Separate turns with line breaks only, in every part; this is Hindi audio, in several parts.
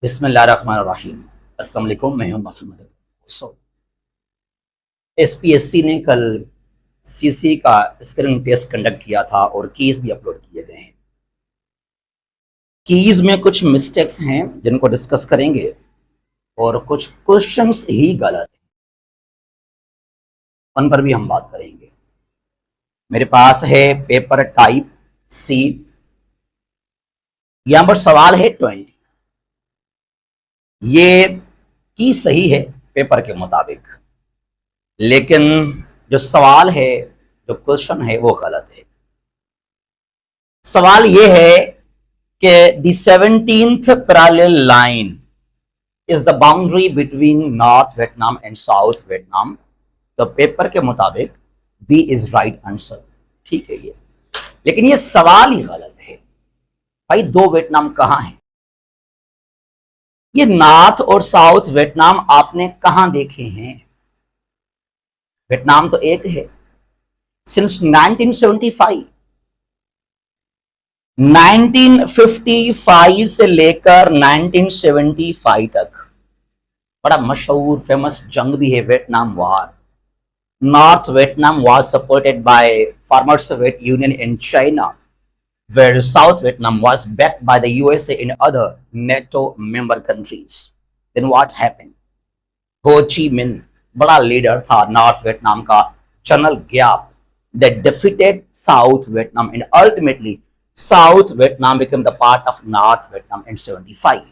बिस्मिल्लाहिर्रहमानिर्रहीम। अस्सलाम वालेकुम, मैं हूं मोहम्मद। एसपीएससी ने कल सीसी का स्क्रीनिंग टेस्ट कंडक्ट किया था और कीज भी अपलोड किए गए हैं। कीज में कुछ मिस्टेक्स हैं जिनको डिस्कस करेंगे और कुछ क्वेश्चंस ही गलत हैं, उन पर भी हम बात करेंगे। मेरे पास है पेपर टाइप सी, यहां पर सवाल है 20। ये की सही है पेपर के मुताबिक, लेकिन जो सवाल है, जो क्वेश्चन है वो गलत है। सवाल ये है कि the 17th parallel line is the boundary between north Vietnam and south Vietnam. तो पेपर के मुताबिक बी इज राइट आंसर। ठीक है ये, लेकिन ये सवाल ही गलत है। भाई दो वियतनाम कहां है? ये नॉर्थ और साउथ वियतनाम आपने कहां देखे हैं? वियतनाम तो एक है। सिंस 1955 से लेकर 1975 तक बड़ा मशहूर फेमस जंग भी है, Vietnam war. North Vietnam was supported by former Soviet union in China, where South Vietnam was backed by the USA and other NATO member countries. Then what happened? हो ची मिन बड़ा लीडर था नॉर्थ वियतनाम का, general gap, that defeated South Vietnam and ultimately South Vietnam became the part of North Vietnam in 75.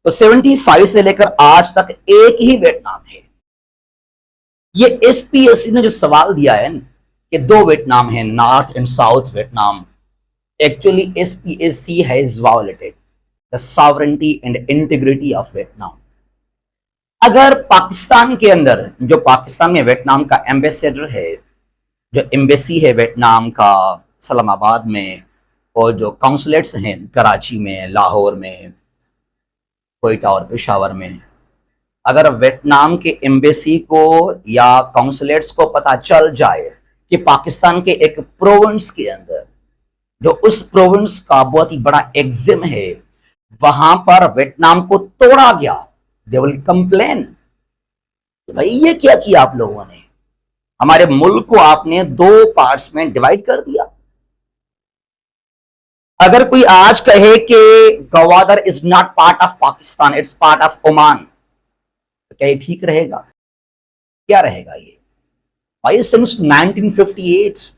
तो 75 से लेकर आज तक एक ही वियतनाम है। ये एसपीएससी ने जो सवाल दिया है कि दो वियतनाम है, north and south Vietnam, actually SPAC has violated the sovereignty and integrity of Vietnam. अगर पाकिस्तान के अंदर, जो पाकिस्तान में वियतनाम का एम्बेसडर है, जो एम्बेसी है वियतनाम का इस्लामाबाद में, और जो काउंसलेट्स हैं कराची में, लाहौर में, कोयटा और पेशावर में, अगर वियतनाम के एम्बेसी को या काउंसलेट्स को पता चल जाए कि पाकिस्तान के एक प्रोविंस के अंदर, जो उस प्रोविंस का बहुत ही बड़ा एग्जिम है, वहां पर वियतनाम को तोड़ा गया, दे विल कंप्लेन, भाई ये क्या किया आप लोगों ने, हमारे मुल्क को आपने दो पार्ट्स में डिवाइड कर दिया। अगर कोई आज कहे कि Gwadar is not part of Pakistan, it's part of Oman, तो क्या ये ठीक रहेगा? क्या रहेगा ये? भाई since 1958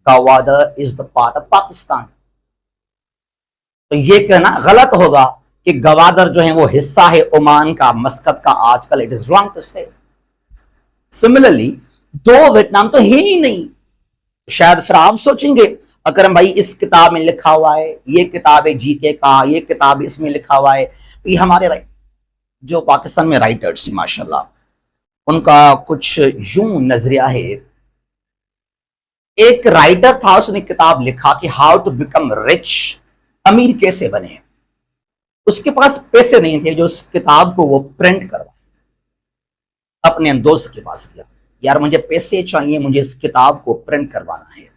Gwadar is the part of Pakistan. तो ये कहना गलत होगा कि गवादर जो है वो हिस्सा है ओमान का, मस्कत का। आजकल इट इज रॉन्ग टू से। सिमिलरली दो वियतनाम तो है ही नहीं। शायद फिर आप सोचेंगे अकरम भाई इस किताब में लिखा हुआ है, ये किताब है जीके का, ये किताब इसमें लिखा हुआ है। ये हमारे जो पाकिस्तान में राइटर्स माशाल्लाह, उनका कुछ यूं नजरिया है। एक राइटर था, उसने किताब लिखा कि हाउ टू बिकम रिच, अमीर कैसे बने। उसके पास पैसे नहीं थे जो उस किताब को वो प्रिंट करवाए। अपने दोस्त के पास गया, यार मुझे पैसे चाहिए, मुझे इस किताब को प्रिंट करवाना है।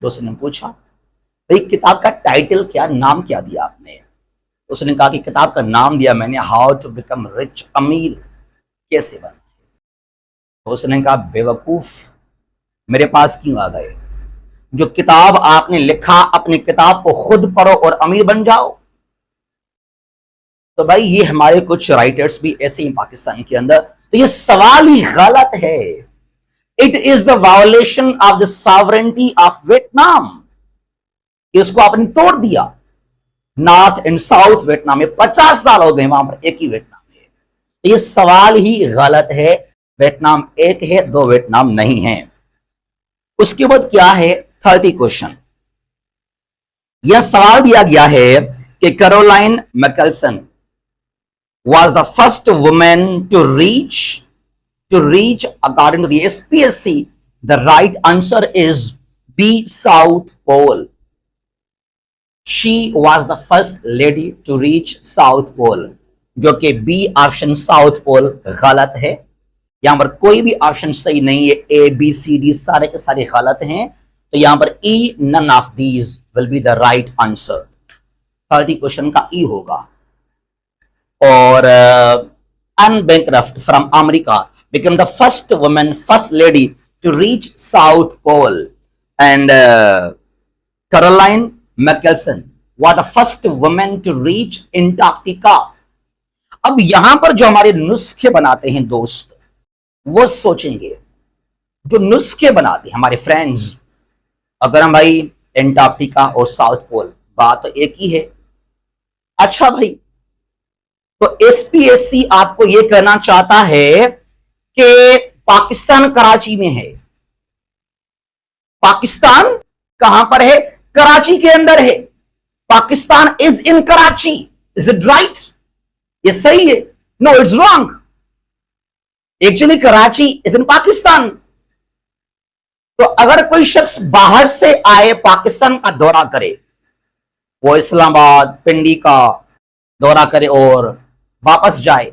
दोस्त ने पूछा भाई किताब का टाइटल क्या, नाम क्या दिया आपने? उसने कहा कि किताब का नाम दिया मैंने हाउ टू बिकम रिच, अमीर कैसे बनना है। तो उसने कहा बेवकूफ, मेरे पास क्यों आ गए? जो किताब आपने लिखा, अपनी किताब को खुद पढ़ो और अमीर बन जाओ। तो भाई ये हमारे कुछ राइटर्स भी ऐसे ही पाकिस्तान के अंदर। तो ये सवाल ही गलत है। It is the violation of the sovereignty of Vietnam. इसको आपने तोड़ दिया। नॉर्थ एंड साउथ वियतनाम में 50 साल हो गए, वहां पर एक ही वियतनाम है। तो ये सवाल ही गलत है। वियतनाम एक है, दो वियतनाम नहीं है। उसके बाद क्या है 30 क्वेश्चन। यह सवाल दिया गया है कि Caroline मैकल्सन was the first woman to reach according to the SPSC. The right answer is B, South Pole. She was the first lady to reach South Pole, जो कि B ऑप्शन साउथ पोल गलत है। यहां पर कोई भी ऑप्शन सही नहीं है। ए बी सी डी सारे के सारे गलत हैं। तो यहां पर E, none of these will be the right answer। 30 question का E होगा। और Anne Bancroft from America became the first woman, first lady to reach South Pole, and Caroline Michelson was the first woman to reach Antarctica. अब यहां पर जो हमारे नुस्खे बनाते हैं दोस्त, वो सोचेंगे, जो नुस्खे बनाते हैं हमारे फ्रेंड्स, अगर हम भाई एंटार्क्टिका और साउथ पोल, बात तो एक ही है। अच्छा भाई, तो एसपीएससी आपको यह कहना चाहता है कि पाकिस्तान कराची में है। पाकिस्तान कहां पर है? कराची के अंदर है। Pakistan is in Karachi. Is it right? ये सही है? No, it's wrong. Actually Karachi is in Pakistan. तो अगर कोई शख्स बाहर से आए, पाकिस्तान का दौरा करे, वो इस्लामाबाद, पिंडी का दौरा करे और वापस जाए,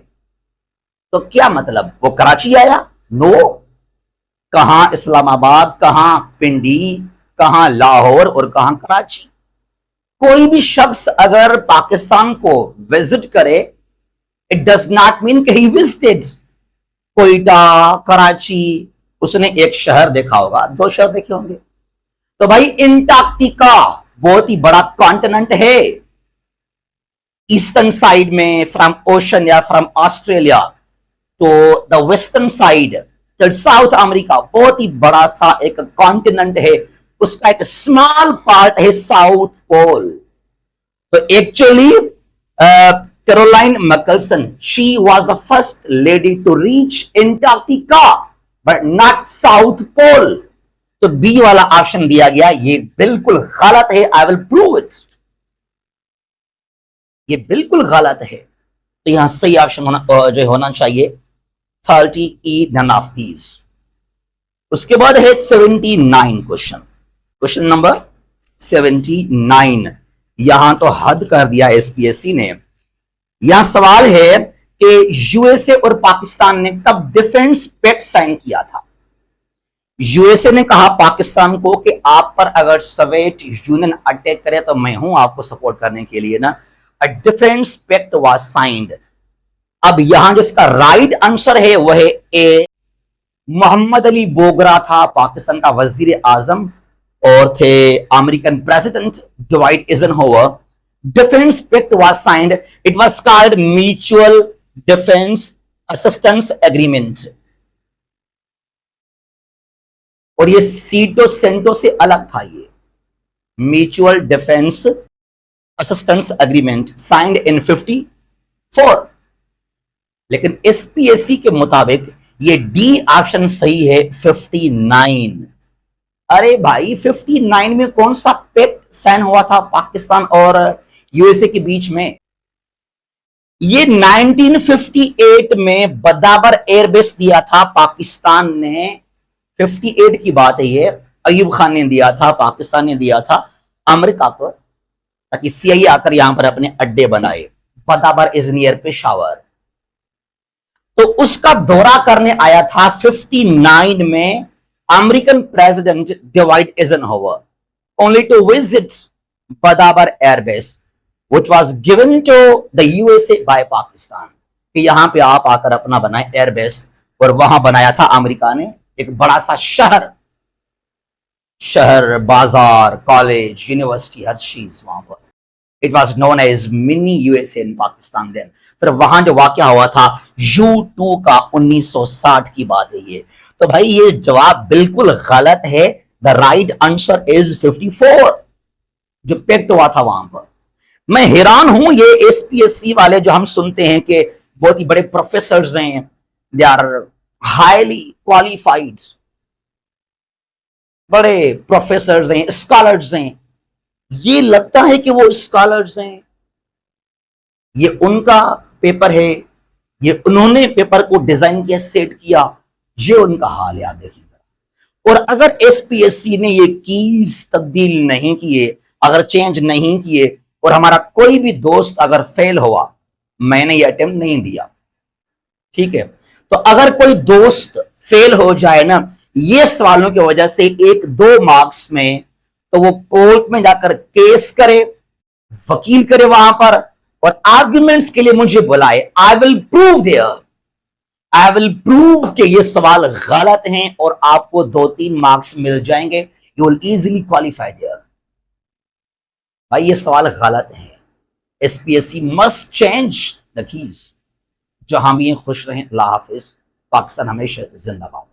तो क्या मतलब वो कराची आया? नो। कहां इस्लामाबाद, कहां पिंडी, कहां लाहौर और कहां कराची। कोई भी शख्स अगर पाकिस्तान को विजिट करे, इट डज नॉट मीन कि ही विजिटेड कोयटा, कराची। उसने एक शहर देखा होगा, दो शहर देखे होंगे। तो भाई एंटार्क्टिका बहुत ही बड़ा कॉन्टिनेंट है। ईस्टर्न साइड में फ्रॉम ओशन या फ्रॉम ऑस्ट्रेलिया तो the western side, South America, बहुत ही बड़ा सा एक कॉन्टिनेंट है। उसका एक स्मॉल पार्ट है साउथ पोल। तो actually Caroline Mikkelsen, she was the first lady to reach Antarctica but not South Pole. तो बी वाला ऑप्शन दिया गया, ये बिल्कुल गलत है। I will prove it. ये बिल्कुल गलत है। तो यहां सही ऑप्शन जो होना चाहिए 30E, नन ऑफ दीज। उसके बाद है 79 क्वेश्चन। Question number 79। यहां तो हद कर दिया एसपीएससी ने। यहां सवाल है कि यूएसए और पाकिस्तान ने कब डिफेंस पैक्ट साइन किया था? यूएसए ने कहा पाकिस्तान को कि आप पर अगर सोवियत यूनियन अटैक करे तो मैं हूं आपको सपोर्ट करने के लिए ना। A defence pact was signed. अब यहां जिसका राइट आंसर है वह है ए, मोहम्मद अली बोगरा था पाकिस्तान का वजीर आजम और थे American president dwight eisenhower. Defense pact was signed. It was called Mutual Defense Assistance Agreement. और ये सीटो सेंटो से अलग था। ये mutual defence assistance agreement signed in 54। लेकिन एसपीएससी के मुताबिक ये डी ऑप्शन सही है 59। अरे भाई 59 में कौन सा पैक्ट साइन हुआ था पाकिस्तान और यूएसए के बीच में? ये 1958 में बदाबर एयरबेस दिया था पाकिस्तान ने। 58 की बात है ये। अयूब खान ने दिया था, पाकिस्तान ने दिया था अमेरिका को, ताकि सीआईए आकर यहां पर अपने अड्डे बनाए। Badaber is near Peshawar. तो उसका दौरा करने आया था 59 में American president dwight eisenhower only to visit Badaber airbase which was given to the USA by Pakistan कि यहां पे आप आकर अपना बनाए एयरबेस। और वहां बनाया था अमेरिका ने एक बड़ा सा शहर, बाजार, कॉलेज, यूनिवर्सिटी, हर चीज वहां पर। It was known as mini USA in Pakistan then. फिर वहां जो वाकया हुआ था U2 का 1960 की बात है ये। तो भाई ये जवाब बिल्कुल गलत है। द राइट आंसर इज 54, जो पैक्ट हुआ था वहां पर। मैं हैरान हूं ये एसपीएससी वाले जो हम सुनते हैं कि बहुत ही बड़े प्रोफेसर्स हैं, दे आर हाईली क्वालिफाइड, बड़े प्रोफेसर्स हैं, स्कॉलर्स हैं। ये लगता है कि वो स्कॉलर्स हैं, ये उनका पेपर है, ये उन्होंने पेपर को डिजाइन किया, सेट किया, ये उनका हाल है। आप देखिए जरा। और अगर एसपीएससी ने ये कीज तब्दील नहीं किए, अगर चेंज नहीं किए, और हमारा कोई भी दोस्त अगर फेल हुआ, मैंने ये अटेम्प्ट नहीं दिया, ठीक है, तो अगर कोई दोस्त फेल हो जाए ना ये सवालों की वजह से 1-2 मार्क्स में, तो वो कोर्ट में जाकर केस करे, वकील करे वहां पर, और आर्ग्यूमेंट्स के लिए मुझे बुलाए, I will prove there, I will prove कि ये सवाल गलत हैं और आपको 2-3 मार्क्स मिल जाएंगे, you will easily qualify there. भाई ये सवाल गलत है, SPSC must change the keys. जहां भी खुश रहें, अल्लाह हाफिज, पाकिस्तान हमेशा जिंदाबाद।